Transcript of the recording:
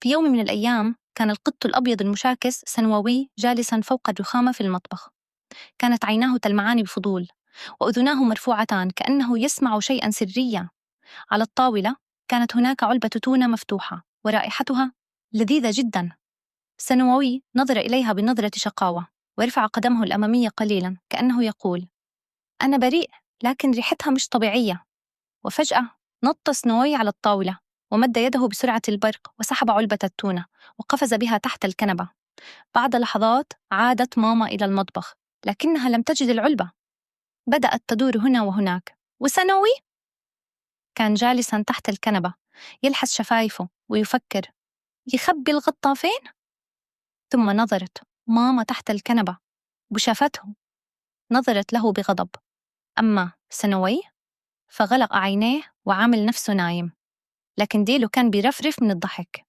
في يوم من الأيام كان القط الأبيض المشاكس سنووي جالساً فوق الرخامة في المطبخ. كانت عيناه تلمعان بفضول وأذناه مرفوعتان كأنه يسمع شيئاً سرياً. على الطاولة كانت هناك علبة تونة مفتوحة ورائحتها لذيذة جداً. سنووي نظر إليها بنظرة شقاوة ورفع قدمه الأمامية قليلاً كأنه يقول: أنا بريء، لكن ريحتها مش طبيعية. وفجأة نط سنووي على الطاولة ومد يده بسرعة البرق وسحب علبة التونة وقفز بها تحت الكنبة. بعد لحظات عادت ماما إلى المطبخ لكنها لم تجد العلبة. بدأت تدور هنا وهناك، وسنوي كان جالساً تحت الكنبة يلحس شفايفه ويفكر: يخبي الغطا فين؟ ثم نظرت ماما تحت الكنبة وشافته. نظرت له بغضب، أما سنوي فغلق عينيه وعامل نفسه نايم، لكن ديلو كان بيرفرف من الضحك.